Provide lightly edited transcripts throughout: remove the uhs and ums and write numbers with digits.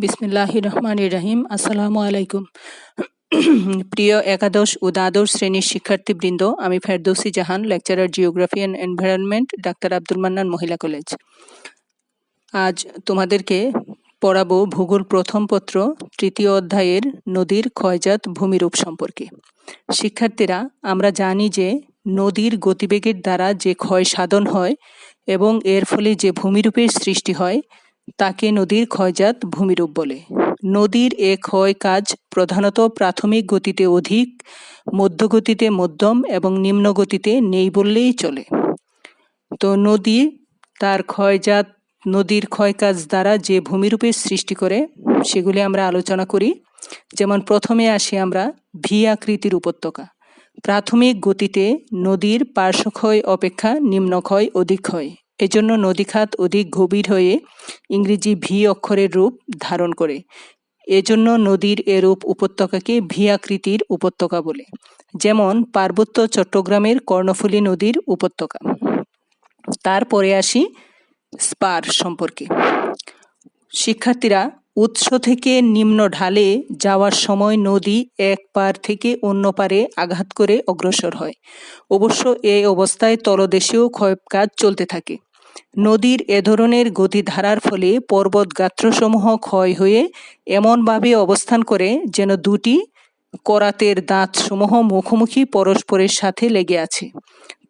বিসমিল্লাহির রহমানির রহিম। আসসালামু আলাইকুম। প্রিয় একাদশ ও দ্বাদশ শ্রেণীর শিক্ষার্থীবৃন্দ, আমি Ferdousi Jahan, lecturer geography and environment, doctor Abdul Mannan Mohila college. আজ তোমাদেরকে পড়াবো ভূগোল প্রথম পত্র তৃতীয় অধ্যায়ের নদীর ক্ষয়জাত ভূমিরূপ সম্পর্কে। শিক্ষার্থীরা, আমরা জানি যে নদীর গতিবেগের দ্বারা যে ক্ষয় সাধন হয় এবং এর ফলে যে ভূমিরূপের সৃষ্টি হয় তাকে নদীর ক্ষয়জাত ভূমিরূপ বলে। নদীর এ ক্ষয় কাজ প্রধানত প্রাথমিক গতিতে অধিক, মধ্যগতিতে মধ্যম এবং নিম্ন গতিতে নেই বললেই চলে। তো নদী তার নদীর ক্ষয় কাজ দ্বারা যে ভূমিরূপের সৃষ্টি করে সেগুলি আমরা আলোচনা করি। যেমন প্রথমে আসি আমরা ভি আকৃতির উপত্যকা। প্রাথমিক গতিতে নদীর পার্শ্বক্ষয় অপেক্ষা নিম্নক্ষয় অধিক হয়, এজন্য নদীখাত অধিক গভীর হয়ে ইংরেজি ভি অক্ষরের রূপ ধারণ করে। এজন্য নদীর এরূপ উপত্যকাকে ভি আকৃতির উপত্যকা বলে। যেমন পার্বত্য চট্টগ্রামের কর্ণফুলী নদীর উপত্যকা। তারপরে আসি স্পার সম্পর্কে। শিক্ষার্থীরা, উৎস থেকে নিম্ন ঢালে যাওয়ার সময় নদী এক পার থেকে অন্য পারে আঘাত করে অগ্রসর হয়। অবশ্য এই অবস্থায় তলদেশেও ক্ষয়কাজ চলতে থাকে। নদীর এ ধরনের গতিধারার ফলে পর্বত গাত্রসমূহ ক্ষয় হয়ে এমনভাবে অবস্থান করে যেন দুটি করাতের দাঁতসমূহ মুখোমুখি পরস্পরের সাথে লেগে আছে।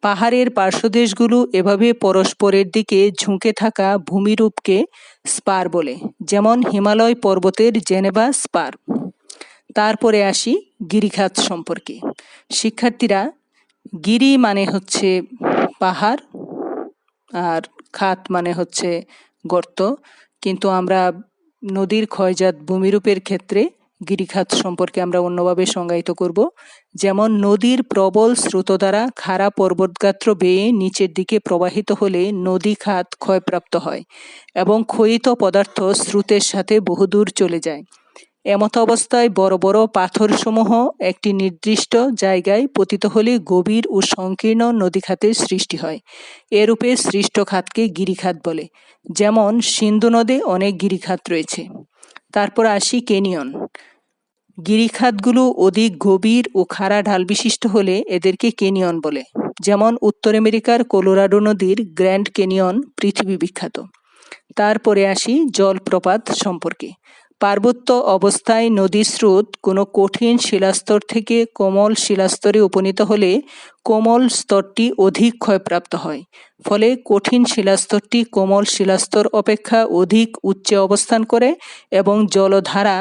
পাহাড়ের পার্শ্বদেশগুলো এভাবে পরস্পরের দিকে ঝুঁকে থাকা ভূমিরূপকে স্পার বলে, যেমন হিমালয় পর্বতের জেনেভা স্পার। তারপরে আসি গিরিখাত সম্পর্কে। শিক্ষার্থীরা, গিরি মানে হচ্ছে পাহাড় আর খাত মানে হচ্ছে গর্ত, কিন্তু আমরা নদীর ক্ষয়জাত ভূমিরূপের ক্ষেত্রে গিরিখাত সম্পর্কে আমরা অন্যভাবে সংজ্ঞায়িত করব। যেমন নদীর প্রবল স্রোত দ্বারা খাড়া পর্বতগাত্র বেয়ে নিচের দিকে প্রবাহিত হলে নদী খাত ক্ষয়প্রাপ্ত হয় এবং ক্ষয়িত পদার্থ স্রোতের সাথে বহুদূর চলে যায়। এমত অবস্থায় বড় বড় পাথরসমূহ একটি নির্দিষ্ট জায়গায় পতিত হলে গভীর ও সংকীর্ণ নদীখাতের সৃষ্টি হয়। এরূপে সৃষ্ট খাতকে গিরিখাত বলে। যেমন সিন্ধু নদে অনেক গিরিখাত রয়েছে। তারপর আসি কেনিয়ন। গিরিখাতগুলো অধিক গভীর ও খাড়া ঢাল বিশিষ্ট হলে এদেরকে কেনিয়ন বলে। যেমন উত্তর আমেরিকার কলোরাডো নদীর গ্র্যান্ড কেনিয়ন পৃথিবী বিখ্যাত। তারপরে আসি জলপ্রপাত সম্পর্কে। পার্বত্য অবস্থায় নদীর স্রোত কোনো কঠিন শিলাস্তর থেকে কোমল শিলাস্তরে উপনীত হলে কোমল স্তরটি অধিক ক্ষয়প্রাপ্ত হয়। ফলে কঠিন শিলাস্তরটি কোমল শিলাস্তর অপেক্ষা অধিক উচ্চে অবস্থান করে এবং জলধারা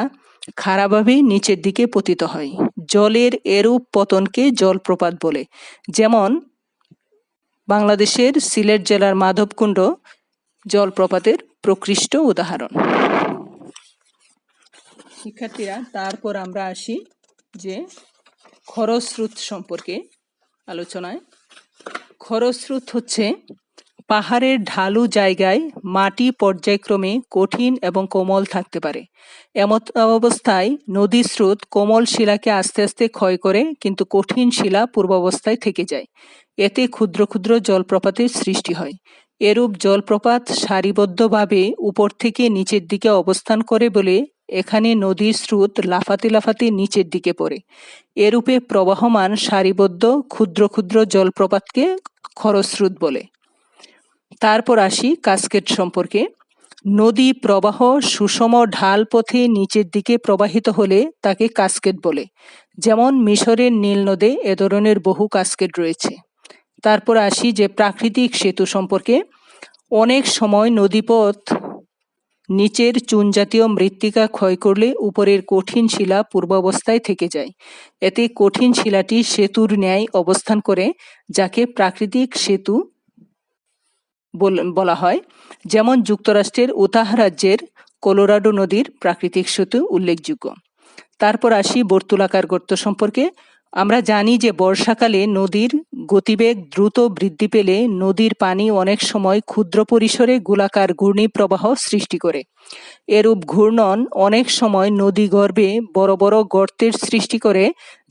খাড়াভাবে নিচের দিকে পতিত হয়। জলের এরূপ পতনকে জলপ্রপাত বলে। যেমন বাংলাদেশের সিলেট জেলার মাধবকুণ্ড জলপ্রপাতের প্রকৃষ্ট উদাহরণ। শিক্ষার্থীরা, তারপর আমরা আসি যে খরস্রোত সম্পর্কে আলোচনায়। খরস্রোত হচ্ছে পাহাড়ের ঢালু জায়গায় মাটি পর্যায়ক্রমে কঠিন এবং কোমল থাকতে পারে। এমত অবস্থায় নদীর স্রোত কোমল শিলাকে আস্তে আস্তে ক্ষয় করে, কিন্তু কঠিন শিলা পূর্বাবস্থায় থেকে যায়। এতে ক্ষুদ্র ক্ষুদ্র জলপ্রপাতের সৃষ্টি হয়। এরূপ জলপ্রপাত সারিবদ্ধভাবে উপর থেকে নিচের দিকে অবস্থান করে বলে এখানে নদীর স্রোত লাফাতে লাফাতে নিচের দিকে পড়ে। এরূপে প্রবাহমান সারিবদ্ধ ক্ষুদ্র ক্ষুদ্র জলপ্রপাতকে খরস্রোত বলে। তারপর আসি কাস্কেড সম্পর্কে। নদী প্রবাহ সুষম ঢাল পথে নিচের দিকে প্রবাহিত হলে তাকে কাস্কেড বলে। যেমন মিশরের নীল নদে এ ধরনের বহু কাস্কেড রয়েছে। তারপর আসি যে প্রাকৃতিক সেতু সম্পর্কে। অনেক সময় নদীপথ নিচের চুন জাতীয় মৃত্তিকা ক্ষয় করলে উপরের কঠিন শিলা পূর্বাবস্থায় থেকে যায়। এতে কঠিন শিলাটি সেতুর ন্যায় অবস্থান করে, যাকে প্রাকৃতিক সেতু বলা হয়। যেমন যুক্তরাষ্ট্রের উতাহ রাজ্যের কলোরাডো নদীর প্রাকৃতিক সেতু উল্লেখযোগ্য। তারপর আসি বর্তুলাকার গর্ত সম্পর্কে। আমরা জানি যে বর্ষাকালে নদীর গতিবেগ দ্রুত বৃদ্ধি পেলে নদীর পানি অনেক সময় ক্ষুদ্র পরিসরে গোলাকার ঘূর্ণিপ্রবাহ সৃষ্টি করে। এরূপ ঘূর্ণন অনেক সময় নদী গর্ভে বড় বড় গর্তের সৃষ্টি করে,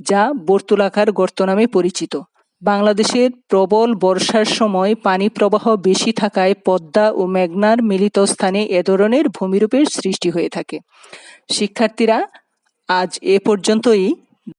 যা বর্তুলাকার গর্ত নামে পরিচিত। বাংলাদেশের প্রবল বর্ষার সময় পানি প্রবাহ বেশি থাকায় পদ্মা ও মেঘনার মিলিত স্থানে এ ধরনের ভূমিরূপের সৃষ্টি হয়ে থাকে। শিক্ষার্থীরা, আজ এ পর্যন্তই।